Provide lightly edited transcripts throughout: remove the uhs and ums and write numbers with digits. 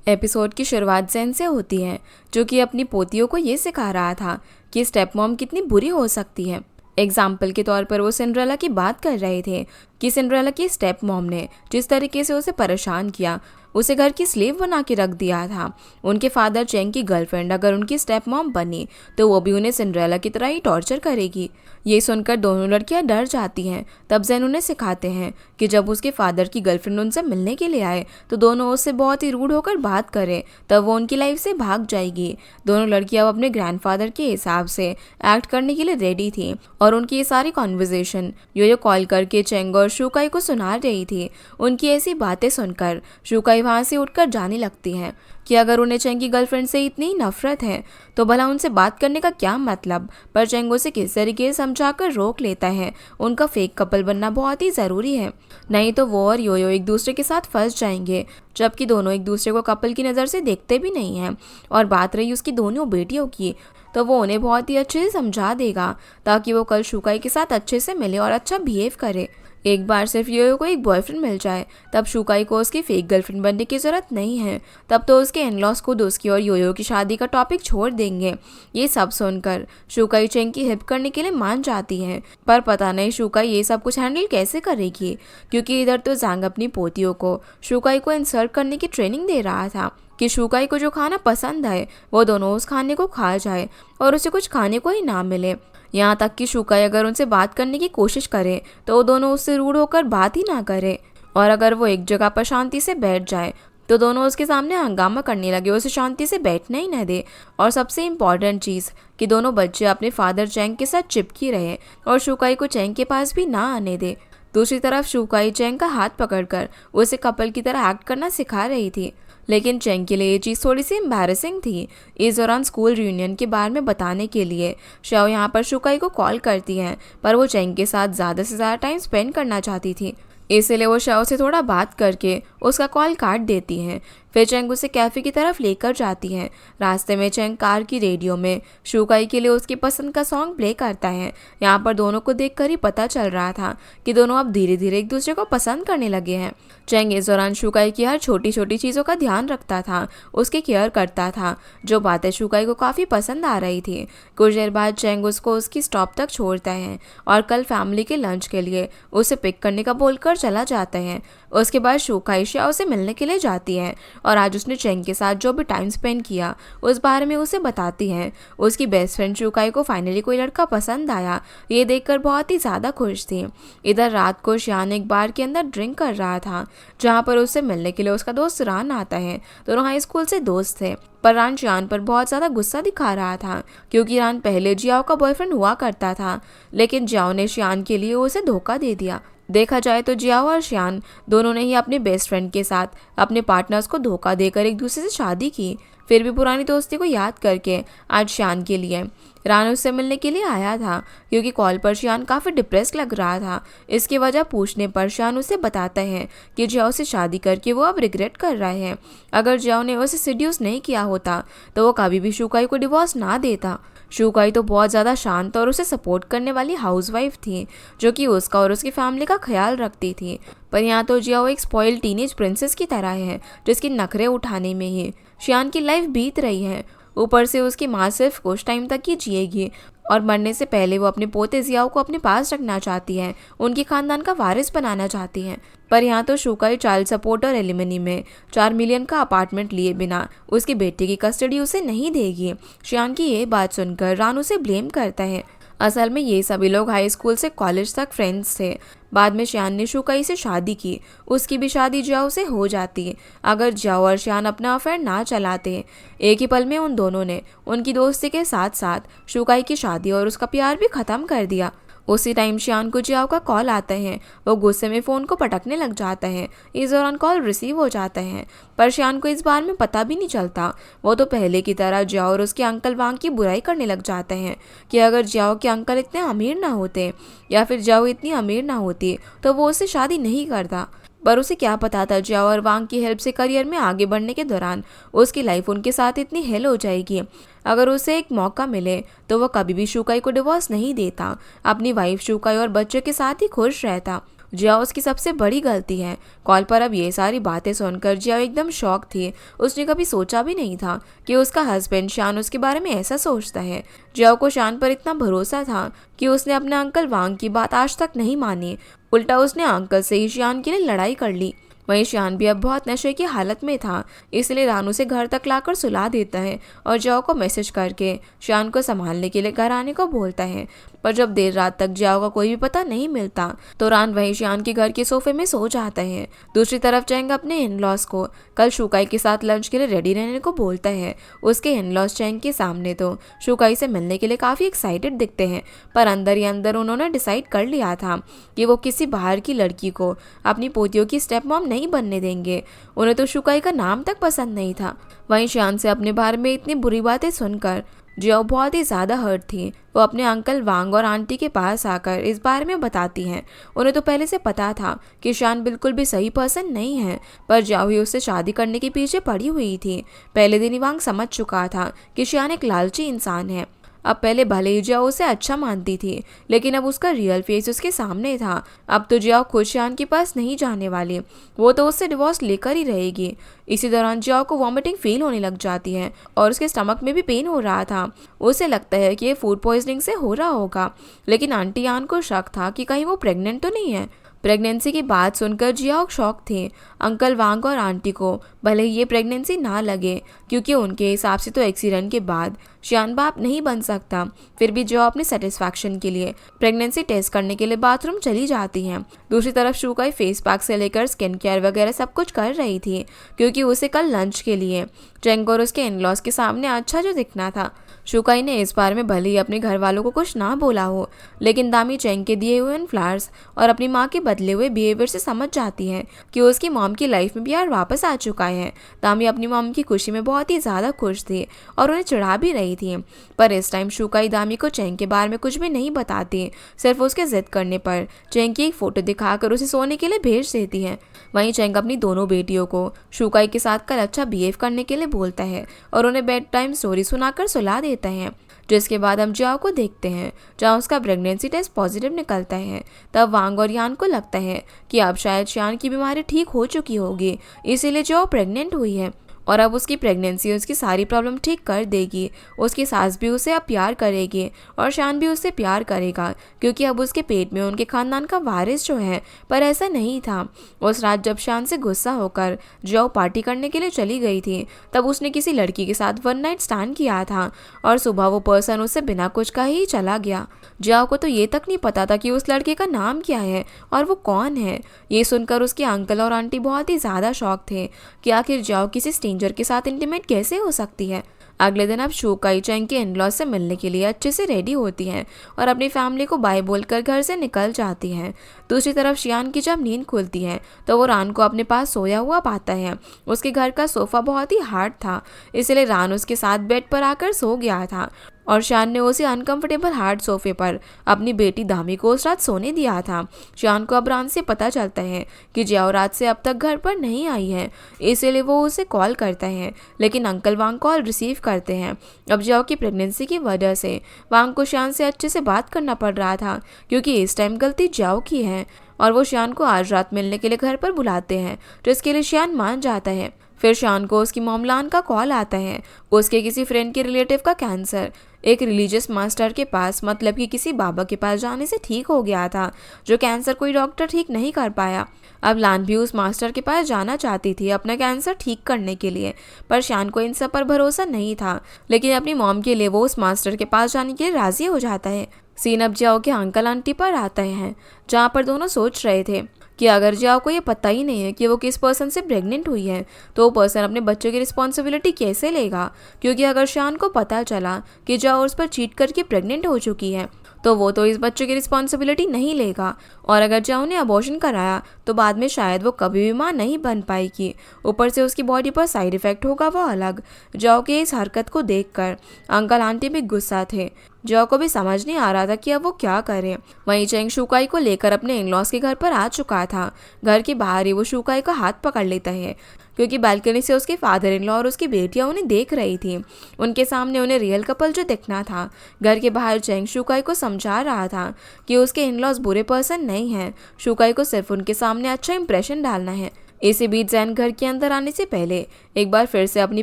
Episode की शुरुआत जेन से होती है, जो कि अपनी पोतियों को ये सिखा रहा था कि स्टेप मॉम कितनी बुरी हो सकती है। एग्जाम्पल के तौर पर वो सिंड्रेला की बात कर रहे थे कि सिंड्रेला की स्टेप मॉम ने जिस तरीके से उसे परेशान किया, उसे घर की स्लेव बना के रख दिया था। उनके फादर चेंग की गर्लफ्रेंड अगर उनकी स्टेप मॉम बनी तो वो भी उन्हें सिंड्रेला की तरह ही टॉर्चर करेगी। ये सुनकर दोनों लड़कियां डर जाती हैं। तब जेन उन्हें सिखाते हैं कि जब उसके फादर की गर्लफ्रेंड उनसे मिलने के लिए आए तो दोनों उससे बहुत ही रूड होकर बात करें, तब वो उनकी लाइफ से भाग जाएगी। दोनों लड़कियां अब अपने ग्रैंडफादर के हिसाब से एक्ट करने के लिए रेडी थी और उनकी ये सारी कॉन्वर्जेशन यो कॉल करके चेंग और शुकाई को सुना रही थी। उनकी ऐसी बातें सुनकर शुकाई वहां से उठकर जाने लगती है कि अगर उन्हें चेंग की गर्लफ्रेंड से इतनी ही नफरत है तो भला उनसे बात करने का क्या मतलब। पर चेंग उसे किस तरीके से समझाकर रोक लेता है। उनका फेक कपल बनना बहुत ही ज़रूरी है, नहीं तो वो और योयो एक दूसरे के साथ फंस जाएंगे, जबकि दोनों एक दूसरे को कपल की नज़र से देखते भी नहीं हैं। और बात रही उसकी दोनों बेटियों की, तो वो उन्हें बहुत ही अच्छे से समझा देगा ताकि वो कल शुकाई के साथ अच्छे से मिले और अच्छा बिहेव करे। एक बार सिर्फ योयो को एक बॉयफ्रेंड मिल जाए तब शुकाई को उसकी फेक गर्लफ्रेंड बनने की ज़रूरत नहीं है। तब तो उसके इन-लॉज खुद उसकी और योयो की शादी का टॉपिक छोड़ देंगे। ये सब सुनकर शुकाई चेंग की हेल्प करने के लिए मान जाती है, पर पता नहीं शुकाई ये सब कुछ हैंडल कैसे करेगी, क्योंकि इधर तो जांग अपनी पोतियों को शुकाई को इंसल्ट करने की ट्रेनिंग दे रहा था कि शुकाई को जो खाना पसंद आए वो दोनों उस खाने को खा जाए और उसे कुछ खाने को ही ना मिले। यहाँ तक कि शुकाई अगर उनसे बात करने की कोशिश करे तो वो दोनों उससे रूड होकर बात ही ना करे, और अगर वो एक जगह पर शांति से बैठ जाए तो दोनों उसके सामने हंगामा करने लगे, उसे शांति से बैठना ही न दे। और सबसे इम्पॉर्टेंट चीज़ कि दोनों बच्चे अपने फादर चेंग के साथ चिपकी रहे और शुकाई को चेंग के पास भी ना आने दे। दूसरी तरफ शुकाई चेंग का हाथ पकड़कर उसे कपल की तरह एक्ट करना सिखा रही थी, लेकिन चेंग के लिए ये चीज़ थोड़ी सी एम्बैरेसिंग थी। इस दौरान स्कूल रियूनियन के बारे में बताने के लिए शाओ यहाँ पर शुकाई को कॉल करती है, पर वो चेंग के साथ ज़्यादा से ज़्यादा टाइम स्पेंड करना चाहती थी, इसलिए वो शाओ से थोड़ा बात करके उसका कॉल काट देती हैं। फिर चेंग उसे कैफ़े की तरफ लेकर जाती है। रास्ते में चेंग कार की रेडियो में शुकाई के लिए उसकी पसंद का सॉन्ग प्ले करता है। यहाँ पर दोनों को देखकर ही पता चल रहा था कि दोनों अब धीरे धीरे एक दूसरे को पसंद करने लगे हैं। चेंग इस दौरान शुकाई की हर छोटी छोटी चीज़ों का ध्यान रखता था, उसकी केयर करता था, जो बातें शुकाई को काफ़ी पसंद आ रही थी। कुछ देर बाद चेंग उसको उसकी स्टॉप तक छोड़ता है और कल फैमिली के लंच के लिए उसे पिक करने का बोलकर चला जाता है। उसके बाद शुकाई शाओ से मिलने के लिए जाती है और आज उसने चेंग के साथ जो भी टाइम स्पेंड किया उस बारे में उसे बताती है। उसकी बेस्ट फ्रेंड शुकाई को फाइनली कोई लड़का पसंद आया, ये देखकर बहुत ही ज़्यादा खुश थी। इधर रात को शियान एक बार के अंदर ड्रिंक कर रहा था, जहाँ पर उससे मिलने के लिए उसका दोस्त रान आता है। दोनों हाई स्कूल से दोस्त थे, पर रान शियान पर बहुत ज़्यादा गुस्सा दिखा रहा था क्योंकि रान पहले जियाओ का बॉयफ्रेंड हुआ करता था, लेकिन जियाओ ने शियान के लिए उसे धोखा दे दिया। देखा जाए तो जियाओ और शियान दोनों ने ही अपने बेस्ट फ्रेंड के साथ अपने पार्टनर्स को धोखा देकर एक दूसरे से शादी की। फिर भी पुरानी दोस्ती को याद करके आज शियान के लिए रान उससे मिलने के लिए आया था, क्योंकि कॉल पर शियान काफ़ी डिप्रेस लग रहा था। इसकी वजह पूछने पर शियान उसे बताता है कि जियाओ से शादी करके वो अब रिग्रेट कर रहे हैं। अगर जियाओ ने उसे सीड्यूस नहीं किया होता तो वो कभी भी शुकाई को डिवोर्स ना देता। शुकाई तो बहुत ज़्यादा शांत और उसे सपोर्ट करने वाली हाउसवाइफ थी, जो कि उसका और उसकी फैमिली का ख्याल रखती थी। पर यहाँ तो जियाओ एक स्पॉइल्ड टीनेज प्रिंसेस की तरह है, जिसकी नखरे उठाने में ही शियान की लाइफ बीत रही है। ऊपर से उसकी माँ सिर्फ कुछ टाइम तक ही जिएगी और मरने से पहले वो अपने पोते जियाओ को अपने पास रखना चाहती है, उनके खानदान का वारिस बनाना चाहती हैं। पर यहाँ तो शुकाई चाइल्ड सपोर्ट और एलिमनी में 4 मिलियन का अपार्टमेंट लिए बिना उसकी बेटी की कस्टडी उसे नहीं देगी। शियान की ये बात सुनकर रान उसे ब्लेम करता है। असल में ये सभी लोग हाई स्कूल से कॉलेज तक फ्रेंड्स थे। बाद में शियान ने शुकाई से शादी की, उसकी भी शादी जियाओ से हो जाती अगर जियाओ और शियान अपना अफेयर ना चलाते। एक ही पल में उन दोनों ने उनकी दोस्ती के साथ साथ शुकाई की शादी और उसका प्यार भी ख़त्म कर दिया। उसी टाइम शियान को जियाओ का कॉल आता है। वो गुस्से में फ़ोन को पटकने लग जाता है। इस दौरान कॉल रिसीव हो जाता है, पर शियान को इस बारे में पता भी नहीं चलता। वो तो पहले की तरह जियाओ और उसके अंकल वांग की बुराई करने लग जाते हैं कि अगर जियाओ के अंकल इतने अमीर ना होते या फिर जियाओ इतनी अमीर ना होती तो वो उससे शादी नहीं करता। पर उसे क्या पता था जियाओ और वांग की हेल्प से करियर में आगे बढ़ने के दौरान उसकी लाइफ उनके साथ इतनी हेल हो जाएगी। अगर उसे एक मौका मिले तो वह कभी भी शुकाई को डिवोर्स नहीं देता, अपनी वाइफ शुकाई और बच्चों के साथ ही खुश रहता। जियाओ उसकी सबसे बड़ी गलती है। कॉल पर अब ये सारी बातें सुनकर जियाओ एकदम शॉक थी। उसने कभी सोचा भी नहीं था कि उसका हस्बैंड शान उसके बारे में ऐसा सोचता है। जियाओ को शान पर इतना भरोसा था कि उसने अपने अंकल वांग की बात आज तक नहीं मानी। उल्टा उसने अंकल से ही शान के लिए लड़ाई कर ली। वहीं शान भी अब बहुत नशे की हालत में था, इसलिए रानू से घर तक लाकर सुला देता है और जियाओ को मैसेज करके शान को संभालने के लिए घर आने को बोलता है। पर जब देर रात तक जियाओ का कोई भी पता नहीं मिलता तो रान वहीं शान के घर के सोफे में सो जाता है। दूसरी तरफ चैंग अपने इन-लॉज को कल शुकाई के साथ लंच के लिए रेडी रहने को बोलता है। उसके इन-लॉज चैंग के सामने तो शुकाई से मिलने के लिए काफ़ी एक्साइटेड दिखते हैं, पर अंदर ही अंदर उन्होंने डिसाइड कर लिया था कि वो किसी बाहर की लड़की को अपनी पोतियों की स्टेप मॉम नहीं बनने देंगे। उन्हें तो शुकाई का नाम तक पसंद नहीं था। वहीं शान से अपने बारे में इतनी बुरी बातें सुनकर जियाओ बहुत ही ज़्यादा हर्ट थी। वो अपने अंकल वांग और आंटी के पास आकर इस बारे में बताती हैं। उन्हें तो पहले से पता था कि शान बिल्कुल भी सही पर्सन नहीं है, पर जियाओ ही उससे शादी करने के पीछे पड़ी हुई थी। पहले दिन ही वांग समझ चुका था कि शान एक लालची इंसान है। अब पहले भले ही जियाओ उसे अच्छा मानती थी, लेकिन अब उसका रियल फेस उसके सामने था। अब तो जियाओ खुद शान के पास नहीं जाने वाली, वो तो उससे डिवोर्स लेकर ही रहेगी। इसी दौरान जियाओ को वॉमिटिंग फील होने लग जाती है और उसके स्टमक में भी पेन हो रहा था। उसे लगता है कि ये फूड पॉइजनिंग से हो रहा होगा, लेकिन आंटी यान को शक था कि कहीं वो प्रेग्नेंट तो नहीं है। प्रेगनेंसी की बात सुनकर जियाओ शॉक थे। अंकल वांग और आंटी को भले ही ये प्रेगनेंसी ना लगे, क्योंकि उनके हिसाब से तो एक्सीडेंट के बाद शान बाप नहीं बन सकता, फिर भी जियाओ अपने सेटिस्फैक्शन के लिए प्रेगनेंसी टेस्ट करने के लिए बाथरूम चली जाती हैं। दूसरी तरफ शुकाई फेस पैक से लेकर स्किन केयर वगैरह सब कुछ कर रही थी, क्योंकि उसे कल लंच के लिए चेंग और उसके इन-लॉज के सामने अच्छा जो दिखना था। शुकाई ने इस बारे में भले ही अपने घर वालों को कुछ ना बोला हो, लेकिन दामी चेंग के दिए हुए इन फ्लावर्स और अपनी माँ के बदले हुए बिहेवियर से समझ जाती है कि उसकी मॉम की लाइफ में भी यार वापस आ चुका है। दामी अपनी मॉम की खुशी में बहुत ही ज़्यादा खुश थी और उन्हें चिढ़ा भी रही थी, पर इस टाइम शुकाई दामी को चेंग के बारे में कुछ भी नहीं बताती। सिर्फ उसके जिद करने पर चेंग की एक फ़ोटो दिखाकर उसे सोने के लिए भेज देती है। वहीं चेंग अपनी दोनों बेटियों को शुकाई के साथ कल अच्छा बिहेव करने के लिए बोलता है और उन्हें बेड टाइम स्टोरी सुनाकर सुला देता है। जिसके बाद हम जियाओ को देखते हैं जहाँ उसका प्रेगनेंसी टेस्ट पॉजिटिव निकलता है। तब वांग और यान को लगता है कि अब शायद शान की बीमारी ठीक हो चुकी होगी, इसीलिए जियाओ प्रेग्नेंट हुई है और अब उसकी प्रेगनेंसी उसकी सारी प्रॉब्लम ठीक कर देगी। उसकी सास भी उसे अब प्यार करेगी और शान भी उससे प्यार करेगा, क्योंकि अब उसके पेट में उनके खानदान का वारिस जो है। पर ऐसा नहीं था। उस रात जब शान से गुस्सा होकर जियाओ पार्टी करने के लिए चली गई थी, तब उसने किसी लड़की के साथ वन नाइट स्टैंड किया था और सुबह वो पर्सन उससे बिना कुछ कहे ही चला गया। जियाओ को तो ये तक नहीं पता था कि उस लड़के का नाम क्या है और वो कौन है। ये सुनकर उसके अंकल और आंटी बहुत ही ज़्यादा शॉक थे कि आखिर जियाओ किसी स्ट्रेंजर के साथ इंटीमेट कैसे हो सकती है। अगले दिन अब शुकाई चेंग के इन-लॉज से मिलने के लिए अच्छे से रेडी होती हैं और अपनी फैमिली को बाय बोलकर घर से निकल जाती हैं। दूसरी तरफ शियान की जब नींद खुलती है तो वो रान को अपने पास सोया हुआ पाता है। उसके घर का सोफ़ा बहुत ही हार्ड था, इसलिए रान उसके साथ बेड पर आकर सो गया था और शान ने उसे अनकंफर्टेबल हार्ड सोफे पर अपनी बेटी दामी को उस रात सोने दिया था। शान को अब रान से पता चलता है कि जियाओ रात से अब तक घर पर नहीं आई है, इसीलिए वो उसे कॉल करता है, लेकिन अंकल वांग कॉल रिसीव करते हैं। अब जियाओ की प्रेगनेंसी की वजह से वांग को शान से अच्छे से बात करना पड़ रहा था, क्योंकि इस टाइम गलती जियाओ की है और वो शान को आज रात मिलने के लिए घर पर बुलाते हैं, जिसके लिए शान मान जाता है। फिर शान को उसकी मॉमलान का कॉल आता है। उसके किसी फ्रेंड के रिलेटिव का कैंसर एक रिलीजियस मास्टर के पास, मतलब कि किसी बाबा के पास जाने से ठीक हो गया था, जो कैंसर कोई डॉक्टर ठीक नहीं कर पाया। अब लान भी उस मास्टर के पास जाना चाहती थी अपना कैंसर ठीक करने के लिए, पर शान को इन सब पर भरोसा नहीं था, लेकिन अपनी मॉम के लिए वो उस मास्टर के पास जाने के लिए राजी हो जाता है। सीन अब जियाओ के अंकल आंटी पर आता है, जहाँ पर दोनों सोच रहे थे कि अगर जियाओ को ये पता ही नहीं है कि वो किस पर्सन से प्रेग्नेंट हुई है, तो वो पर्सन अपने बच्चे की रिस्पॉन्सिबिलिटी कैसे लेगा, क्योंकि अगर शान को पता चला कि जियाओ उस पर चीट करके प्रेग्नेंट हो चुकी है तो वो तो इस बच्चे की रिस्पॉन्सिबिलिटी नहीं लेगा, और अगर जियाओ ने अबॉर्शन कराया तो बाद में शायद वो कभी भी माँ नहीं बन पाएगी। ऊपर से उसकी बॉडी पर साइड इफेक्ट होगा वो अलग। जियाओ की इस हरकत को देखकर अंकल आंटी भी गुस्सा थे। जियाओ को भी समझ नहीं आ रहा था कि अब वो क्या करे। वहीं चेंग शुकाई को लेकर अपने इन-लॉज के घर पर आ चुका था। घर के बाहर ही वो शुकाई का हाथ पकड़ लेता है, क्योंकि बालकनी से उसके फादर इन लॉ और उसकी बेटियां उन्हें देख रही थी। उनके सामने उन्हें रियल कपल जो दिखना था। घर के बाहर चेंग शुकाई को समझा रहा था कि उसके इन लॉज बुरे पर्सन नहीं हैं, शुकाई को सिर्फ उनके सामने अच्छा इंप्रेशन डालना है। इसी बीच जैन घर के अंदर आने से पहले एक बार फिर से अपनी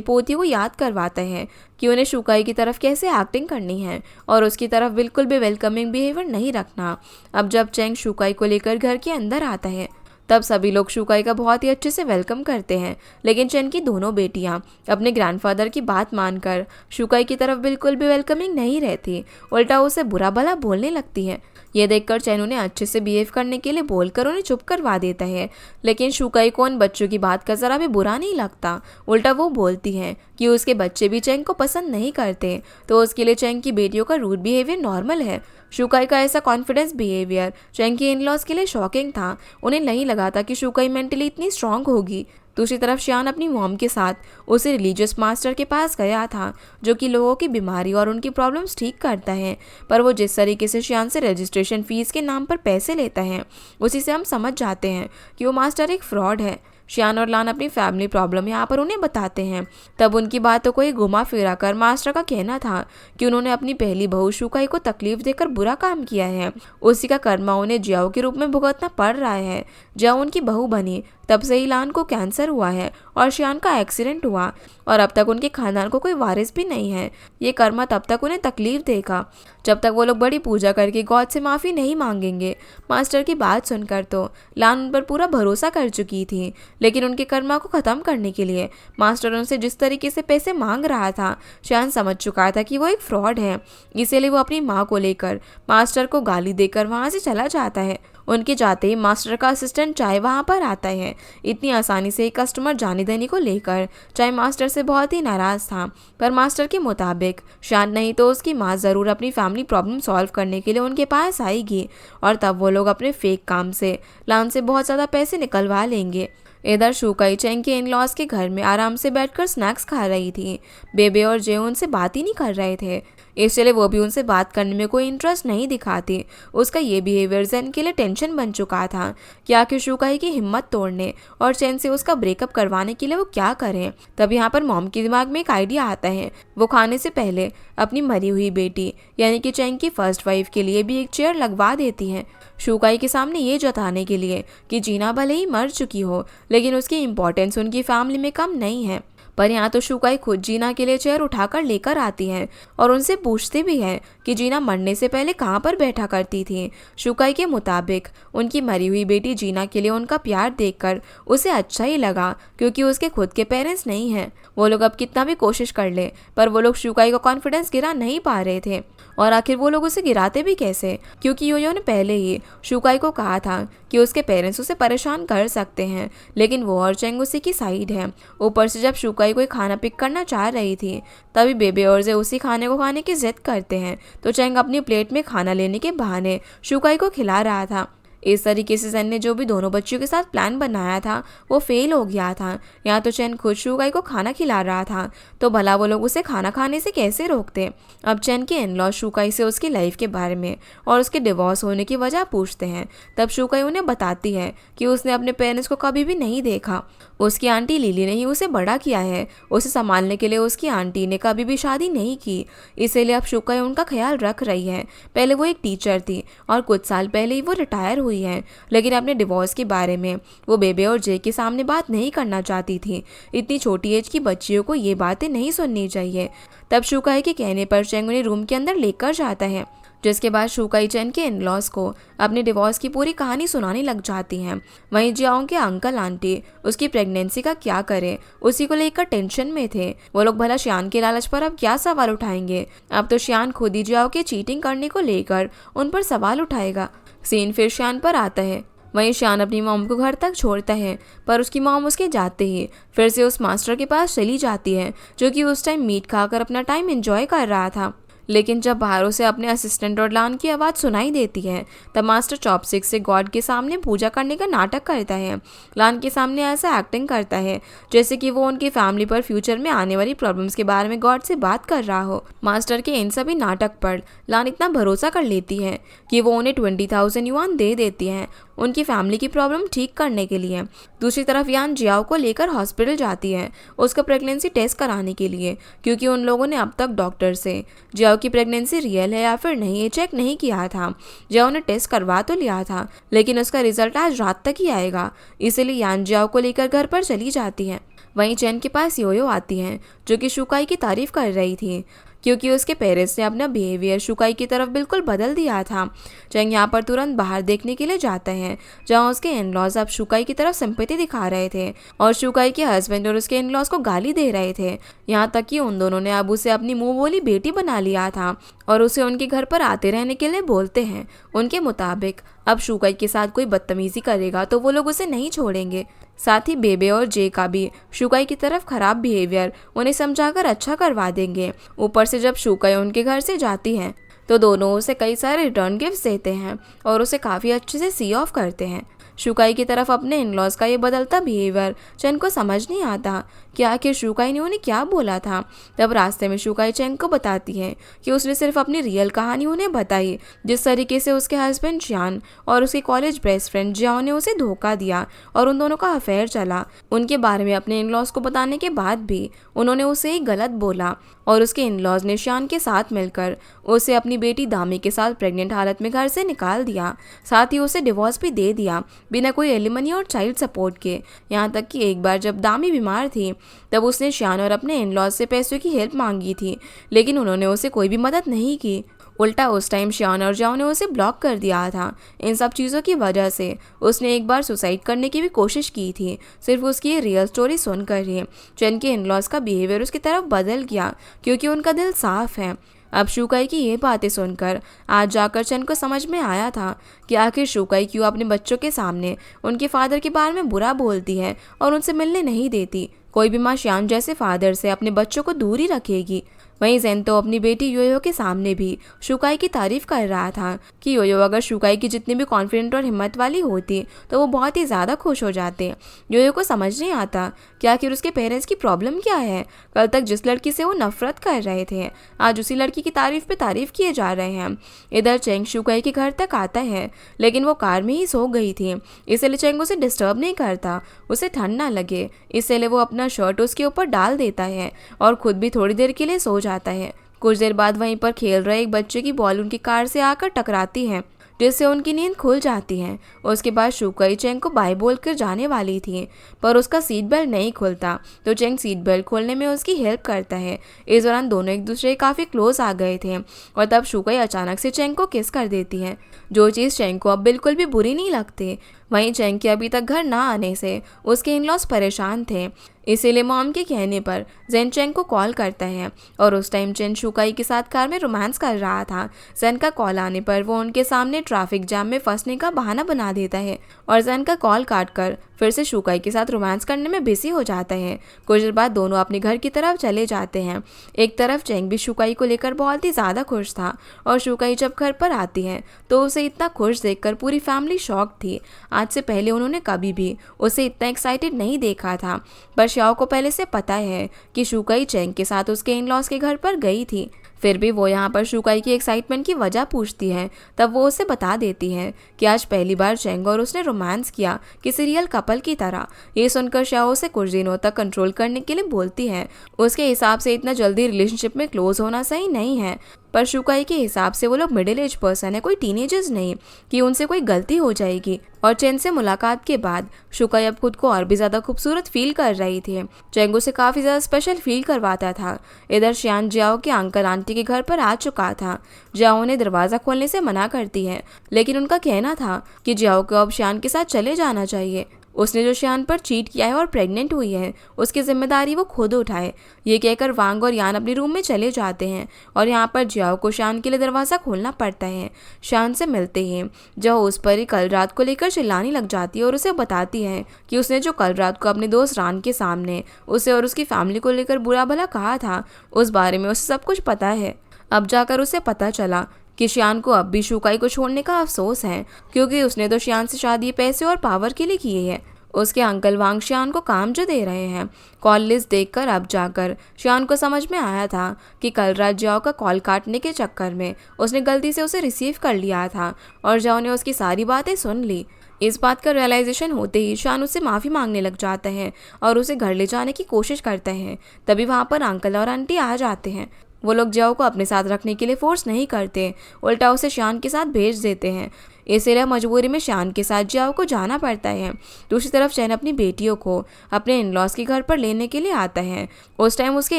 पोती को याद करवाता है कि उन्हें शुकाई की तरफ कैसे एक्टिंग करनी है और उसकी तरफ बिल्कुल भी वेलकमिंग बिहेवियर नहीं रखना। अब जब चेंग शुकाई को लेकर घर के अंदर आता है, तब सभी लोग शुकाई का बहुत ही अच्छे से वेलकम करते हैं, लेकिन चेन की दोनों बेटियां अपने ग्रैंडफादर की बात मानकर शुकाई की तरफ बिल्कुल भी वेलकमिंग नहीं रहती, उल्टा उसे बुरा भला बोलने लगती है। ये देखकर चैन उन्हें अच्छे से बिहेव करने के लिए बोलकर उन्हें चुप करवा देता है, लेकिन शुकाई को उन बच्चों की बात का जरा भी बुरा नहीं लगता। उल्टा वो बोलती है कि उसके बच्चे भी चैंग को पसंद नहीं करते, तो उसके लिए चैंग की बेटियों का रूड बिहेवियर नॉर्मल है। शुकाई का ऐसा कॉन्फिडेंस बिहेवियर चैंग की इन-लॉज के लिए शॉकिंग था। उन्हें नहीं लगा था कि शुकाई मेंटली इतनी स्ट्रांग होगी। दूसरी तरफ शियान अपनी मॉम के साथ उसे रिलीजियस मास्टर के पास गया था, जो कि लोगों की बीमारी और उनकी प्रॉब्लम्स ठीक करता है। पर वो जिस तरीके से शियान से रजिस्ट्रेशन फीस के नाम पर पैसे लेता है, उसी से हम समझ जाते हैं कि वो मास्टर एक फ्रॉड है। शियान और लान अपनी फैमिली प्रॉब्लम यहाँ पर उन्हें बताते हैं। तब उनकी बातों को ही घुमा फिरा कर मास्टर का कहना था कि उन्होंने अपनी पहली बहू शुकाई को तकलीफ देकर बुरा काम किया है, उसी का कर्मा उन्हें जियाओ के रूप में भुगतना पड़ रहा है। जियाओ उनकी बहू बनी तब से ही लान को कैंसर हुआ है और शियान का एक्सीडेंट हुआ, और अब तक उनके खानदान को कोई वारिस भी नहीं है। ये कर्मा तब तक उन्हें तकलीफ देगा जब तक वो लोग बड़ी पूजा करके गॉड से माफ़ी नहीं मांगेंगे। मास्टर की बात सुनकर तो लान उन पर पूरा भरोसा कर चुकी थी, लेकिन उनके कर्मा को ख़त्म करने के लिए मास्टर उनसे जिस तरीके से पैसे मांग रहा था, शियान समझ चुका था कि वो एक फ्रॉड है। इसीलिए वो अपनी माँ को लेकर मास्टर को गाली देकर वहाँ से चला जाता है। उनके जाते ही मास्टर का असिस्टेंट चाय वहाँ पर आता है। इतनी आसानी से एक कस्टमर जाने देने को लेकर चाय मास्टर से बहुत ही नाराज़ था, पर मास्टर के मुताबिक शान नहीं तो उसकी माँ ज़रूर अपनी फैमिली प्रॉब्लम सॉल्व करने के लिए उनके पास आएगी, और तब वो लोग अपने फेक काम से लान से बहुत ज़्यादा पैसे निकलवा लेंगे। इधर शुकाई चेंग के इन-लॉज के घर में आराम से बैठकर स्नैक्स खा रही थी। बेबे और जे उनसे बात ही नहीं कर रहे थे, इसलिए वो भी उनसे बात करने में कोई इंटरेस्ट नहीं दिखाती। उसका ये बिहेवियर जैन के लिए टेंशन बन चुका था कि आखिर शुकाई की हिम्मत तोड़ने और चैन से उसका ब्रेकअप करवाने के लिए वो क्या करें। तब यहाँ पर मॉम के दिमाग में एक आइडिया आता है। वो खाने से पहले अपनी मरी हुई बेटी यानी कि चैंग की फर्स्ट वाइफ के लिए भी एक चेयर लगवा देती है, शुकाई के सामने ये जताने के लिए कि जीना भले ही मर चुकी हो, लेकिन उसकी इम्पोर्टेंस उनकी फैमिली में कम नहीं है। पर यहाँ तो शुकाई खुद जीना के लिए चेयर उठाकर लेकर आती है और उनसे पूछती भी है कि जीना मरने से पहले कहाँ पर बैठा करती थी। शुकाई के मुताबिक उनकी मरी हुई बेटी जीना के लिए उनका प्यार देखकर उसे अच्छा ही लगा, क्योंकि उसके खुद के पेरेंट्स नहीं हैं। वो लोग अब कितना भी कोशिश कर ले, पर वो लोग शुकाई का कॉन्फिडेंस गिरा नहीं पा रहे थे। और आखिर वो लोग उसे गिराते भी कैसे, क्योंकि योयो ने पहले ही शुकाई को कहा था कि उसके पेरेंट्स उसे परेशान कर सकते हैं, लेकिन वो और चेंग उसी की साइड है। ऊपर से जब शुकाई कोई खाना पिक करना चाह रही थी, तभी बेबे और जे उसी खाने को खाने की जिद करते हैं, तो चेंग अपनी प्लेट में खाना लेने के बहाने शुकाई को खिला रहा था। इस तरीके से चैन ने जो भी दोनों बच्चियों के साथ प्लान बनाया था वो फेल हो गया था। यहाँ तो चैन खुद शुकाई को खाना खिला रहा था, तो भला वो लोग उसे खाना खाने से कैसे रोकते। अब चैन के इन-लॉ शुकाई से उसकी लाइफ के बारे में और उसके डिवोर्स होने की वजह पूछते हैं। तब शुकाई उन्हें बताती है कि उसने अपने पेरेंट्स को कभी भी नहीं देखा, उसकी आंटी लिली ने ही उसे बड़ा किया है, उसे संभालने के लिए उसकी आंटी ने कभी भी शादी नहीं की, इसीलिए अब शुकाई उनका ख्याल रख रही है। पहले वो एक टीचर थी और कुछ साल पहले ही वो रिटायर हुई है, लेकिन अपने डिवोर्स के बारे में वो बेबे और जे के सामने बात नहीं करना चाहती थी। इतनी छोटी एज की बच्चियों को ये बातें नहीं सुननी चाहिए। तब शुकाई के कहने पर चेंग उन्हें रूम के अंदर लेकर जाता है, जिसके बाद शुकाई चैन के इन-लॉज को अपने डिवोर्स की पूरी कहानी सुनाने लग जाती हैं। वहीं जियाओ के अंकल आंटी उसकी प्रेगनेंसी का क्या करे उसी को लेकर टेंशन में थे। वो लोग भला शियान के लालच पर अब क्या सवाल उठाएंगे। अब तो शियान खुद ही जियाओ के चीटिंग करने को लेकर उन पर सवाल उठाएगा। सीन फिर शियान पर आता है। वहीं शियान अपनी मॉम को घर तक छोड़ता है, पर उसकी मॉम उसके जाते ही फिर से उस मास्टर के पास चली जाती है, जो कि उस टाइम मीट खाकर अपना टाइम एंजॉय कर रहा था। लेकिन जब बाहरों से अपने असिस्टेंट और लान की आवाज़ सुनाई देती है तब मास्टर चॉपस्टिक से गॉड के सामने पूजा करने का नाटक करता है। लान के सामने ऐसा एक्टिंग करता है जैसे कि वो उनकी फैमिली पर फ्यूचर में आने वाली प्रॉब्लम्स के बारे में गॉड से बात कर रहा हो। मास्टर के इन सभी नाटक पर लान इतना भरोसा कर लेती है कि वो उन्हें 20,000 युआन दे देती है उनकी फैमिली की प्रॉब्लम ठीक करने के लिए। दूसरी तरफ यान जियाओ को लेकर हॉस्पिटल जाती है उसका प्रेगनेंसी टेस्ट कराने के लिए, क्योंकि उन लोगों ने अब तक डॉक्टर से जियाओ की प्रेगनेंसी रियल है या फिर नहीं ये चेक नहीं किया था। जियाओ ने टेस्ट करवा तो लिया था लेकिन उसका रिजल्ट आज रात तक ही आएगा, इसीलिए यान जियाओ को लेकर घर पर चली जाती है। वहीं चैन के पास योयो आती है जो कि शुकाई की तारीफ कर रही थी क्योंकि उसके पेरेंट्स ने अपना बिहेवियर शुकाई की तरफ बिल्कुल बदल दिया था। चैंग यहाँ पर तुरंत बाहर देखने के लिए जाता है जहाँ उसके इन-लॉज अब शुकाई की तरफ सिंपैथी दिखा रहे थे और शुकाई के हस्बैंड और उसके इन-लॉज को गाली दे रहे थे। यहाँ तक कि उन दोनों ने अब उसे अपनी मुंह बोली बेटी बना लिया था और उसे उनके घर पर आते रहने के लिए बोलते हैं। उनके मुताबिक अब शुकाई के साथ कोई बदतमीजी करेगा तो वो लोग उसे नहीं छोड़ेंगे। साथ ही बेबे और जे का भी शुकाई की तरफ खराब बिहेवियर उन्हें समझाकर अच्छा करवा देंगे। ऊपर से जब शुकाई उनके घर से जाती है तो दोनों उसे कई सारे रिटर्न गिफ्ट्स देते हैं और उसे काफ़ी अच्छे से सी ऑफ करते हैं। शुकाई की तरफ अपने इन-लॉज का ये बदलता बिहेवियर चैन को समझ नहीं आता कि आखिर शुकाई ने उन्हें क्या बोला था। तब रास्ते में शुकाई चैन को बताती है कि उसने सिर्फ अपनी रियल कहानी उन्हें बताई, जिस तरीके से उसके हस्बैंड जियान और उसके कॉलेज बेस्ट फ्रेंड जियाओ ने उसे धोखा दिया और उन दोनों का अफेयर चला। उनके बारे में अपने इन-लॉज को बताने के बाद भी उन्होंने उसे ही गलत बोला और उसके इन-लॉज ने श्यान के साथ मिलकर उसे अपनी बेटी दामी के साथ प्रेग्नेंट हालत में घर से निकाल दिया। साथ ही उसे डिवोर्स भी दे दिया बिना कोई एलिमनी और चाइल्ड सपोर्ट के। यहाँ तक कि एक बार जब दामी बीमार थी तब उसने श्यान और अपने इन-लॉज से पैसों की हेल्प मांगी थी लेकिन उन्होंने उसे कोई भी मदद नहीं की। उल्टा उस टाइम श्यान और जाओ ने उसे ब्लॉक कर दिया था। इन सब चीज़ों की वजह से उसने एक बार सुसाइड करने की भी कोशिश की थी। सिर्फ उसकी ये रियल स्टोरी सुनकर ही चैन के इन-लॉज का बिहेवियर उसकी तरफ बदल गया क्योंकि उनका दिल साफ है। अब शुकाई की ये बातें सुनकर आज जाकर चैन को समझ में आया था कि आखिर शुकाई क्यों अपने बच्चों के सामने उनके फादर के बारे में बुरा बोलती है और उनसे मिलने नहीं देती। कोई भी माँ श्यान जैसे फादर से अपने बच्चों को दूर ही रखेगी। वहीं ज़ेंतो अपनी बेटी योयो के सामने भी शुकाई की तारीफ कर रहा था कि योयो अगर शुकाई की जितनी भी कॉन्फिडेंट और हिम्मत वाली होती तो वो बहुत ही ज़्यादा खुश हो जाते। योयो को समझ नहीं आता कि आखिर उसके पेरेंट्स की प्रॉब्लम क्या है। कल तक जिस लड़की से वो नफरत कर रहे थे आज उसी लड़की की तारीफ पे तारीफ किए जा रहे हैं। इधर चेंग शुकाई के घर तक आता है लेकिन वो कार में ही सो गई थी, इसलिए चेंग उसे डिस्टर्ब नहीं करता, उसे ठंड ना लगे इसलिए वो अपना शर्ट उसके ऊपर डाल देता है और खुद भी थोड़ी देर के लिए सो जाता है। कुछ देर बाद वहीं पर खेल रहे एक बच्चे की बॉल उनकी कार से आकर टकराती है जिससे उनकी नींद खुल जाती है। उसके बाद शुकाई चेंग को बाय बोलकर जाने वाली थी पर उसका सीट बेल्ट नहीं खुलता तो चेंग सीट बेल्ट खोलने में उसकी हेल्प करता है। इस दौरान दोनों एक दूसरे के काफ़ी क्लोज आ गए थे और तब शुकाई अचानक से चेंग को किस कर देती है, जो चीज़ चेंग को अब बिल्कुल भी बुरी नहीं लगती। वहीं चेंग के अभी तक घर ना आने से उसके इन-लॉज परेशान थे, इसीलिए मॉम के कहने पर जेन चेंग को कॉल करता है और उस टाइम चेन शुकाई के साथ कार में रोमांस कर रहा था। जेन का कॉल आने पर वो उनके सामने ट्रैफिक जाम में फंसने का बहाना बना देता है और जेन का कॉल काटकर फिर से शुकाई के साथ रोमांस करने में बिजी हो जाता है। कुछ देर बाद दोनों अपने घर की तरफ चले जाते हैं। एक तरफ चेंग भी शुकाई को लेकर बहुत ही ज़्यादा खुश था और शुकाई जब घर पर आती है तो उसे इतना खुश देखकर पूरी फैमिली शॉक थी। आज से पहले उन्होंने कभी भी उसे इतना एक्साइटेड नहीं देखा था। पर श्याओ को पहले से पता है कि शुकाई चेंग के साथ उसके इन-लॉज के घर पर गई थी, फिर भी वो यहाँ पर शुकाई की एक्साइटमेंट की वजह पूछती है। तब वो उसे बता देती है कि आज पहली बार चेंग और उसने रोमांस किया किसी रियल कपल की तरह। ये सुनकर श्याओ उसे कुछ दिनों तक कंट्रोल करने के लिए बोलती है। उसके हिसाब से इतना जल्दी रिलेशनशिप में क्लोज होना सही नहीं है, पर शुकाई के हिसाब से वो लोग मिडिल एज पर्सन है, कोई टीनेजर्स नहीं कि उनसे कोई गलती हो जाएगी। और चेन से मुलाकात के बाद शुकाई अब खुद को और भी ज़्यादा खूबसूरत फील कर रही थी। चेंग उसे काफ़ी ज़्यादा स्पेशल फील करवाता था। इधर श्यान जियाओ के अंकल आंटी के घर पर आ चुका था। जियाओ ने दरवाज़ा खोलने से मना करती है लेकिन उनका कहना था कि जियाओ को अब श्यान के साथ चले जाना चाहिए। उसने जो श्यान पर चीट किया है और प्रेग्नेंट हुई है उसकी जिम्मेदारी वो खुद उठाए। ये कहकर वांग और यान अपने रूम में चले जाते हैं और यहाँ पर जियाओ को श्यान के लिए दरवाज़ा खोलना पड़ता है। श्यान से मिलते ही जो उस पर ही कल रात को लेकर चिल्लाने लग जाती है और उसे बताती है कि उसने जो कल रात को अपने दोस्त रान के सामने उसे और उसकी फैमिली को लेकर बुरा भला कहा था उस बारे में उसे सब कुछ पता है। अब जाकर उसे पता चला कि शियान को अब भी शुकाई को छोड़ने का अफसोस है, क्योंकि उसने तो शियान से शादी पैसे और पावर के लिए की है। उसके अंकल वांग शियान को काम जो दे रहे हैं। कॉल लिस्ट देखकर अब जाकर शियान को समझ में आया था कि कल रात जाओ का कॉल काटने के चक्कर में उसने गलती से उसे रिसीव कर लिया था और जाओ ने उसकी सारी बातें सुन ली। इस बात का रियलाइजेशन होते ही शियान उससे माफ़ी मांगने लग जाता है और उसे घर ले जाने की कोशिश करता है। तभी वहाँ पर अंकल और आंटी आ जाते हैं। वो लोग जाओ को अपने साथ रखने के लिए फोर्स नहीं करते, उल्टा उसे शियान के साथ भेज देते हैं। इसीलिए मजबूरी में शियान के साथ जाओ को जाना पड़ता है। दूसरी तरफ चैन अपनी बेटियों को अपने इन-लॉज के घर पर लेने के लिए आता है। उस टाइम उसके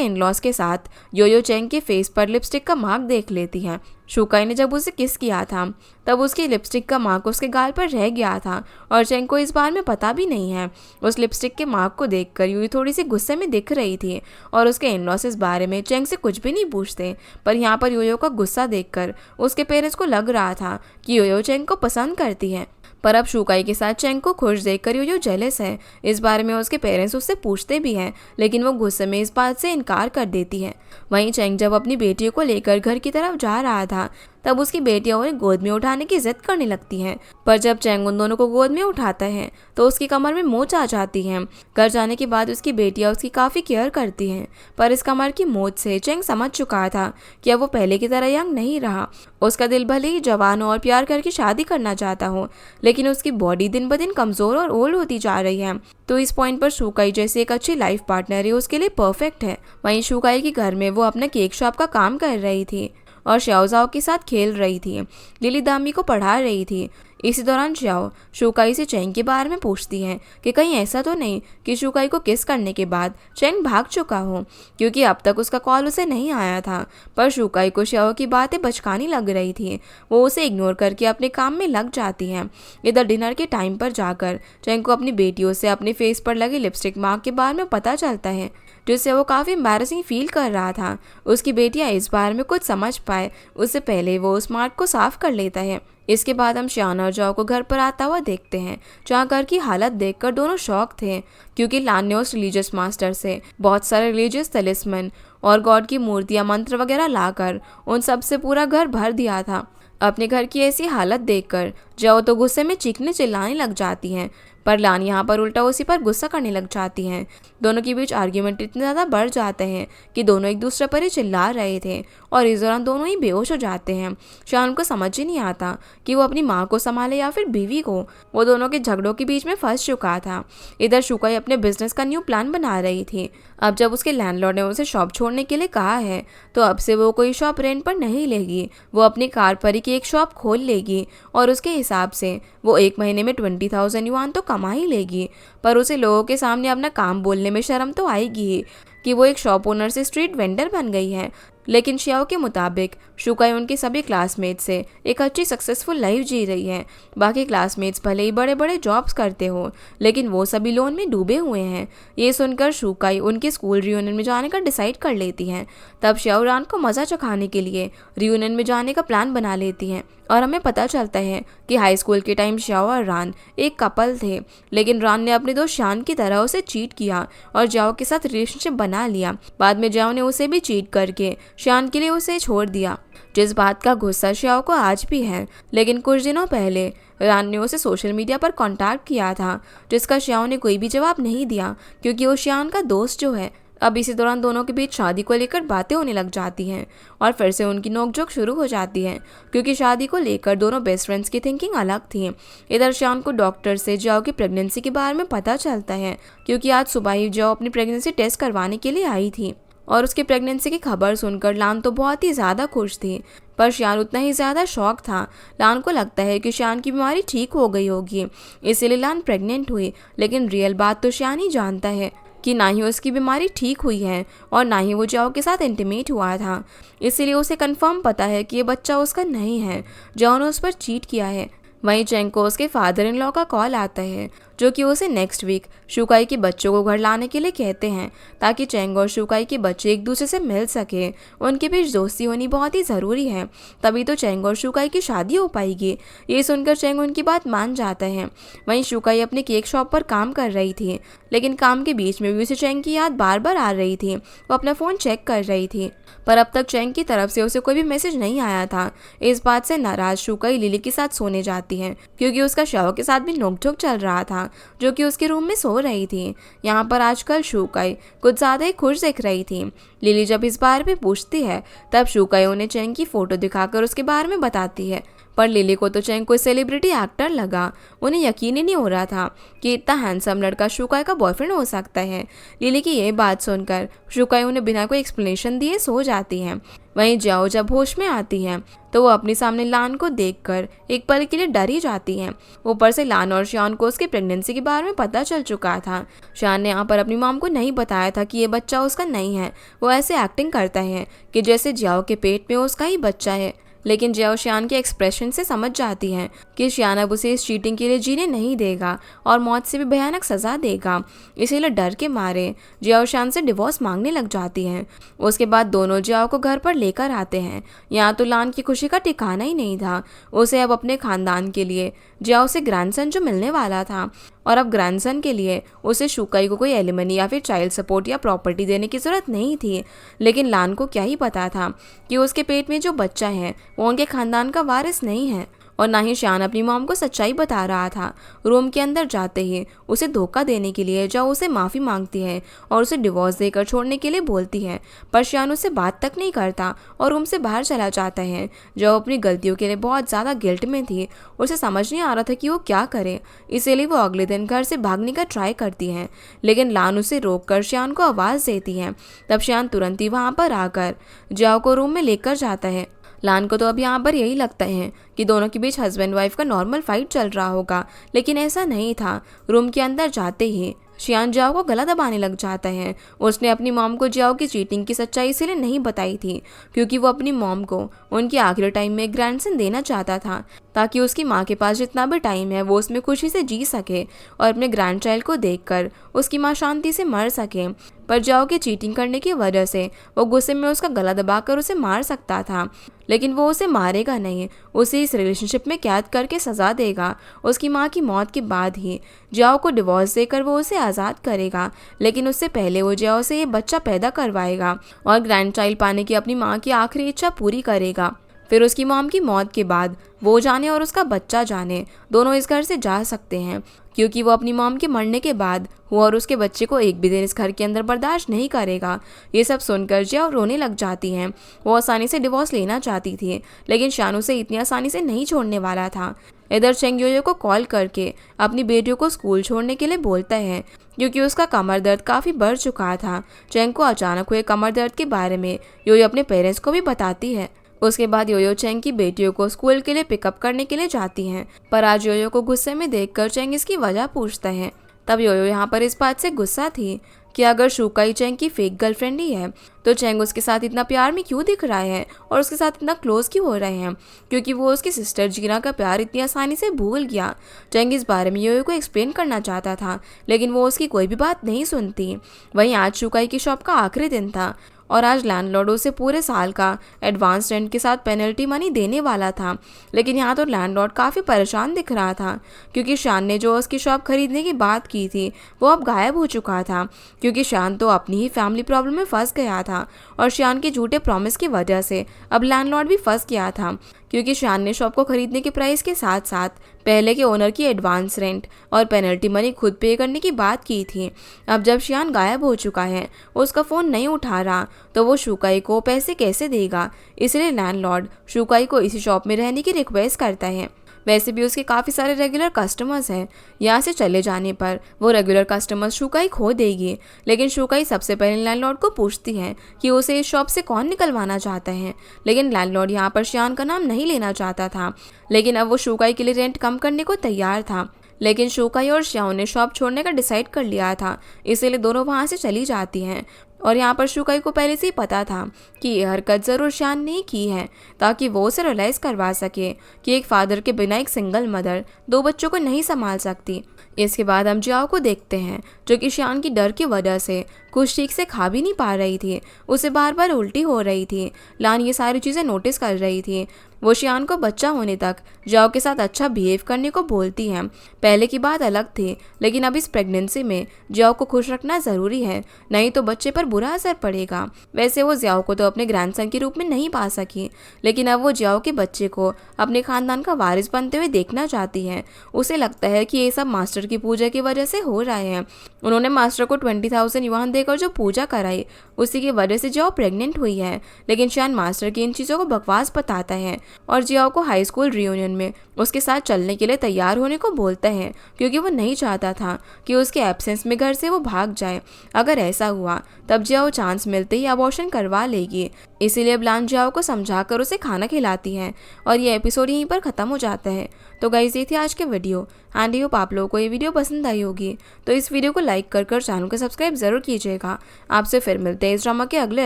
इन-लॉज के साथ योयो चैंग के फेस पर लिपस्टिक का मार्क देख लेती है। शुकाई ने जब उसे किस किया था तब उसकी लिपस्टिक का मार्क उसके गाल पर रह गया था और चैंग को इस बारे में पता भी नहीं है। उस लिपस्टिक के मार्क को देखकर यूई थोड़ी सी गुस्से में दिख रही थी और उसके इन-लॉज इस बारे में चैंग से कुछ भी नहीं पूछते। पर यहाँ पर योयो का गुस्सा देखकर उसके पेरेंट्स को लग रहा था कि योयो चैंग को पसंद करती है। पर अब शुकाई के साथ चैंग को खुश देखकर योयो जेलस है। इस बारे में उसके पेरेंट्स उससे पूछते भी हैं, लेकिन वो गुस्से में इस बात से इनकार कर देती है। वहीं चैंग जब अपनी बेटियों को लेकर घर की तरफ जा रहा था तब उसकी बेटियां उन्हें गोद में उठाने की जिद करने लगती हैं। पर जब चैंग उन दोनों को गोद में उठाता है तो उसकी कमर में मोच आ जाती है। घर जाने के बाद उसकी बेटियां उसकी काफ़ी केयर करती हैं, पर इस कमर की मोच से चैंग समझ चुका था कि अब वो पहले की तरह यंग नहीं रहा। उसका दिल भले ही जवान हो और प्यार करके शादी करना चाहता हो, लेकिन उसकी बॉडी दिन ब दिन कमज़ोर और ओल्ड होती जा रही है। तो इस पॉइंट पर शुकाई जैसे एक अच्छी लाइफ पार्टनर है उसके लिए परफेक्ट है। वहीं शुकाई के घर में वो अपना केक शॉप का काम कर रही थी और श्याओजाओ के साथ खेल रही थी। लिली दामी को पढ़ा रही थी। इसी दौरान श्याओ शुकाई से चैंग के बारे में पूछती है कि कहीं ऐसा तो नहीं कि शुकाई को किस करने के बाद चैंग भाग चुका हो, क्योंकि अब तक उसका कॉल उसे नहीं आया था। पर शुकाई को श्याओ की बातें बचकानी लग रही थी। वो उसे इग्नोर करके अपने काम में लग जाती है। इधर डिनर के टाइम पर जाकर चैंग को अपनी बेटियों से अपने फेस पर लगे लिपस्टिक मार्क के बारे में पता चलता है, जिससे वो काफ़ी एम्बैरेसिंग फील कर रहा था। उसकी बेटियां इस बारे में कुछ समझ पाए उससे पहले वो उस मार्क को साफ कर लेता है। इसके बाद हम शियान और जाओ को घर पर आता हुआ देखते हैं, जहाँ घर की हालत देखकर दोनों शॉक थे, क्योंकि लान ने उस रिलीजियस मास्टर से बहुत सारे रिलीजियस तलिस्मन और गॉड की मूर्तियाँ मंत्र वगैरह लाकर उन सब से पूरा घर भर दिया था। अपने घर की ऐसी हालत देखकर जाओ तो गुस्से में चीखने चिल्लाने लग जाती हैं, पर लान यहाँ पर उल्टा उसी पर गुस्सा करने लग जाती हैं। दोनों के बीच आर्ग्यूमेंट इतने ज़्यादा बढ़ जाते हैं कि दोनों एक दूसरे पर ही चिल्ला रहे थे और इस दौरान दोनों ही बेहोश हो जाते हैं। शान को समझ ही नहीं आता कि वो अपनी माँ को संभाले या फिर बीवी को। वो दोनों के झगड़ों के बीच में फंस चुका था। इधर शुकाई अपने बिजनेस का न्यू प्लान बना रही थी। अब जब उसके लैंडलॉर्ड ने उसे शॉप छोड़ने के लिए कहा है तो अब से वो कोई शॉप रेंट पर नहीं लेगी, वो अपनी कार पर ही की एक शॉप खोल लेगी और उसके हिसाब से वो एक महीने में 20,000 युआन तो कमा ही लेगी। पर उसे लोगों के सामने अपना काम बोलने में शर्म तो आएगी ही कि वो एक शॉप ओनर से स्ट्रीट वेंडर बन गई है। लेकिन शियाओ के मुताबिक शुकाई उनके सभी क्लासमेट्स से एक अच्छी सक्सेसफुल लाइफ जी रही है। बाकी क्लासमेट्स भले ही बड़े बड़े जॉब्स करते हो, लेकिन वो सभी लोन में डूबे हुए हैं। ये सुनकर शुकाई उनके स्कूल रियूनियन में जाने का डिसाइड कर लेती हैं। तब शियाओ रान को मज़ा चखाने के लिए रियूनियन में जाने का प्लान बना लेती हैं और हमें पता चलता है कि हाई स्कूल के टाइम शियाओ और रान एक कपल थे, लेकिन रान ने अपने दोस्त शान की तरह उसे चीट किया और जाओ के साथ रिलेशनशिप बना लिया। बाद में जाओ ने उसे भी चीट करके शान के लिए उसे छोड़ दिया, जिस बात का गुस्सा शियाओ को आज भी है। लेकिन कुछ दिनों पहले रान ने उसे सोशल मीडिया पर कांटेक्ट किया था, जिसका शियाओ ने कोई भी जवाब नहीं दिया क्योंकि वो शियान का दोस्त जो है। अब इसी दौरान दोनों के बीच शादी को लेकर बातें होने लग जाती हैं और फिर से उनकी नोकझोंक शुरू हो जाती है, क्योंकि शादी को लेकर दोनों बेस्ट फ्रेंड्स की थिंकिंग अलग थी। इधर शान को डॉक्टर से जाओ की प्रेगनेंसी के बारे में पता चलता है, क्योंकि आज सुबह ही जाओ अपनी प्रेगनेंसी टेस्ट करवाने के लिए आई थी और उसकी प्रेगनेंसी की खबर सुनकर लान तो बहुत ही ज़्यादा खुश थी, पर शान उतना ही ज़्यादा शौक था। लान को लगता है कि शान की बीमारी ठीक हो गई होगी, इसीलिए लान प्रेग्नेंट हुई। लेकिन रियल बात तो शान ही जानता है कि ना ही उसकी बीमारी ठीक हुई है और ना ही वो जाओ के साथ इंटीमेट हुआ था। इसीलिए उसे कंफर्म पता है कि ये बच्चा उसका नहीं है, जाओ ने उस पर चीट किया है। वहीं चैंग को उसके फादर इन लॉ का कॉल आता है, जो कि उसे नेक्स्ट वीक शुकाई के बच्चों को घर लाने के लिए कहते हैं ताकि चेंग और शुकाई के बच्चे एक दूसरे से मिल सके। उनके बीच दोस्ती होनी बहुत ही ज़रूरी है, तभी तो चेंग और शुकाई की शादी हो पाएगी। ये सुनकर चेंग उनकी बात मान जाता है। वहीं शुकाई अपने केक शॉप पर काम कर रही थी, लेकिन काम के बीच में भी उसे चेंग की याद बार बार आ रही थी। वो अपना फ़ोन चेक कर रही थी, पर अब तक चेंग की तरफ से उसे कोई भी मैसेज नहीं आया था। इस बात से नाराज शुकाई लिली के साथ सोने जाती है, क्योंकि उसका शव के साथ भी नोकझोंक चल रहा था, जो कि उसके रूम में सो रही थी। यहाँ पर आजकल शुकाई कुछ ज़्यादा ही खुश दिख रही थी। लिली जब इस बारे में पूछती है, तब शुकाई उन्हें चेंग की फ़ोटो दिखाकर उसके बारे में बताती है। पर लिली को तो चेंग कोई सेलिब्रिटी एक्टर लगा। उन्हें यकीन ही नहीं हो रहा था कि इतना हैंडसम लड़का शुकाई का बॉयफ्रेंड हो सकता है। लिली की ये बात सुनकर शुकाई उन्हें बिना कोई एक्सप्लेनेशन दिए सो जाती है। वहीं जाओ जब होश में आती है तो वो अपने सामने लान को देखकर एक पल के लिए डर ही जाती है। ऊपर से लान और शान को उसकी प्रेगनेंसी के बारे में पता चल चुका था। शान ने यहाँ पर अपनी मॉम को नहीं बताया था कि ये बच्चा उसका नहीं है। वो ऐसे एक्टिंग करता है कि जैसे जियाओ के पेट में उसका ही बच्चा है, लेकिन जियाओ श्यान के एक्सप्रेशन से समझ जाती है कि श्यान अब उसे इस चीटिंग के लिए जीने नहीं देगा और मौत से भी भयानक सज़ा देगा। इसीलिए डर के मारे जियाओ श्यान से डिवोर्स मांगने लग जाती है। उसके बाद दोनों जियाओ को घर पर लेकर आते हैं। यहाँ तो लान की खुशी का ठिकाना ही नहीं था। उसे अब अपने खानदान के लिए जियाओ से ग्रैंडसन जो मिलने वाला था, और अब ग्रैंडसन के लिए उसे शुकाई को कोई एलिमनी या फिर चाइल्ड सपोर्ट या प्रॉपर्टी देने की ज़रूरत नहीं थी। लेकिन लान को क्या ही पता था कि उसके पेट में जो बच्चा है वो उनके खानदान का वारिस नहीं है। और ना ही शान अपनी मॉम को सच्चाई बता रहा था। रूम के अंदर जाते ही उसे धोखा देने के लिए जो उसे माफ़ी मांगती है और उसे डिवोर्स देकर छोड़ने के लिए बोलती है, पर शान उससे बात तक नहीं करता और रूम से बाहर चला जाता है। जो अपनी गलतियों के लिए बहुत ज़्यादा गिल्ट में थी, उसे समझ नहीं आ रहा था कि वो क्या करे, इसीलिए वो अगले दिन घर से भागने का ट्राई करती है। लेकिन लान उसे रोक कर श्यान को आवाज़ देती है। तब श्यान तुरंत ही वहाँ पर आकर जाओ को रूम में लेकर जाता है। लान को तो अब यहाँ पर यही लगता है कि दोनों के बीच हस्बैंड वाइफ का नॉर्मल फाइट चल रहा होगा, लेकिन ऐसा नहीं था। रूम के अंदर जाते ही शियान जाओ को गला दबाने लग जाता है। उसने अपनी मॉम को जाओ की चीटिंग की सच्चाई इसलिए नहीं बताई थी क्योंकि वो अपनी मॉम को उनके आखिरी टाइम में एक ग्रैंडसन देना चाहता था, ताकि उसकी माँ के पास जितना भी टाइम है वो उसमें खुशी से जी सके और अपने ग्रैंड चाइल्ड को देखकर उसकी माँ शांति से मर सके। पर जाओ के चीटिंग करने की वजह से वो गुस्से में उसका गला दबाकर उसे मार सकता था, लेकिन वो उसे मारेगा नहीं, उसे इस रिलेशनशिप में कैद करके सज़ा देगा। उसकी माँ की मौत के बाद ही जाओ को डिवोर्स देकर वो उसे आज़ाद करेगा, लेकिन उससे पहले वो जाओ से ये बच्चा पैदा करवाएगा और ग्रैंड चाइल्ड पाने की अपनी माँ की आखिरी इच्छा पूरी करेगा। फिर उसकी मॉम की मौत के बाद वो जाने और उसका बच्चा जाने, दोनों इस घर से जा सकते हैं, क्योंकि वो अपनी मॉम के मरने के बाद वो और उसके बच्चे को एक भी दिन इस घर के अंदर बर्दाश्त नहीं करेगा। ये सब सुनकर जियाओ रोने लग जाती हैं। वो आसानी से डिवोर्स लेना चाहती थी, लेकिन शानू से इतनी आसानी से नहीं छोड़ने वाला था। इधर चेंग योयो को कॉल करके अपनी बेटियों को स्कूल छोड़ने के लिए बोलता है, क्योंकि उसका कमर दर्द काफ़ी बढ़ चुका था। चेंग को अचानक हुए कमर दर्द के बारे में योयो अपने पेरेंट्स को भी बताती है। उसके बाद योयो चेंग की बेटियों को स्कूल के लिए पिकअप करने के लिए जाती हैं, पर आज योयो को गुस्से में देखकर चेंग इसकी वजह पूछता है। तब योयो यहाँ पर इस बात से गुस्सा थी कि अगर शुकाई चेंग की फेक गर्लफ्रेंड ही है तो चेंग उसके साथ इतना प्यार में क्यों दिख रहा है और उसके साथ इतना क्लोज क्यों हो रहे हैं, क्योंकि वो उसकी सिस्टर जीना का प्यार इतनी आसानी से भूल गया। चेंग इस बारे में योयो को एक्सप्लेन करना चाहता था, लेकिन वो उसकी कोई भी बात नहीं सुनती। वहीं आज शुकाई की शॉप का आखिरी दिन था और आज लैंडलॉर्ड उसे पूरे साल का एडवांस रेंट के साथ पेनल्टी मनी देने वाला था, लेकिन यहाँ तो लैंडलॉर्ड काफ़ी परेशान दिख रहा था, क्योंकि शान ने जो उसकी शॉप खरीदने की बात की थी वो अब गायब हो चुका था, क्योंकि शान तो अपनी ही फैमिली प्रॉब्लम में फंस गया था और शान के झूठे प्रॉमिस की वजह से अब लैंडलॉर्ड भी फंस गया था, क्योंकि शान ने शॉप को खरीदने के प्राइस के साथ साथ पहले के ओनर की एडवांस रेंट और पेनल्टी मनी खुद पे करने की बात की थी। अब जब शान गायब हो चुका है, उसका फ़ोन नहीं उठा रहा, तो वो शुकाई को पैसे कैसे देगा। इसलिए लैंडलॉर्ड शुकाई को इसी शॉप में रहने की रिक्वेस्ट करता है। वैसे भी उसके काफ़ी सारे रेगुलर कस्टमर्स हैं, यहाँ से चले जाने पर वो रेगुलर कस्टमर्स शुकाई खो देगी। लेकिन शुकाई सबसे पहले लैंडलॉर्ड को पूछती है कि उसे इस शॉप से कौन निकलवाना चाहता है, लेकिन लैंडलॉर्ड यहाँ पर शान का नाम नहीं लेना चाहता था। लेकिन अब वो शुकाई के लिए रेंट कम करने को तैयार था, लेकिन शुकाई और श्याओ ने शॉप छोड़ने का डिसाइड कर लिया था, इसीलिए दोनों वहाँ से चली जाती हैं। और यहाँ पर शुकाई को पहले से ही पता था कि ये हरकत ज़रूर शान ने की है ताकि वो उसे रियलाइज़ करवा सके कि एक फादर के बिना एक सिंगल मदर 2 बच्चों को नहीं संभाल सकती। इसके बाद हम जियाओ को देखते हैं जो कि शान की डर की वजह से कुछ ठीक से खा भी नहीं पा रही थी, उसे बार बार उल्टी हो रही थी। लान ये सारी चीज़ें नोटिस कर रही थी। वो शियान को बच्चा होने तक जाओ के साथ अच्छा बिहेव करने को बोलती है। पहले की बात अलग थी, लेकिन अब इस प्रेगनेंसी में जियाओ को खुश रखना ज़रूरी है, नहीं तो बच्चे पर बुरा असर पड़ेगा। वैसे वो जियाओ को तो अपने ग्रैंडसन के रूप में नहीं पा सकी, लेकिन अब वो जियाओ के बच्चे को अपने खानदान का वारिस बनते हुए देखना चाहती है। उसे लगता है कि ये सब मास्टर की पूजा की वजह से हो रहा है। उन्होंने मास्टर को 20,000 युआन देकर जो पूजा कराई, उसी की वजह से जियाओ प्रेग्नेंट हुई है। लेकिन शान मास्टर की इन चीज़ों को बकवास बताता है और जियाओ को हाई स्कूल रियूनियन में उसके साथ चलने के लिए तैयार होने को बोलता है, क्योंकि वो नहीं चाहता था कि उसके एब्सेंस में घर से वो भाग जाए। अगर ऐसा हुआ तब जियाओ चांस मिलते ही अबॉर्शन करवा लेगी। इसीलिए ब्लान जियाओ को समझाकर उसे खाना खिलाती है और ये एपिसोड यहीं पर ख़त्म हो जाता है। तो गाइस, ये थी आज के वीडियो एंड आई होप आप लोगों को ये वीडियो पसंद आई होगी। तो इस वीडियो को लाइक कर चैनल को सब्सक्राइब ज़रूर कीजिएगा। आपसे फिर मिलते हैं इस ड्रामा के अगले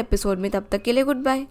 एपिसोड में। तब तक के लिए गुड बाय।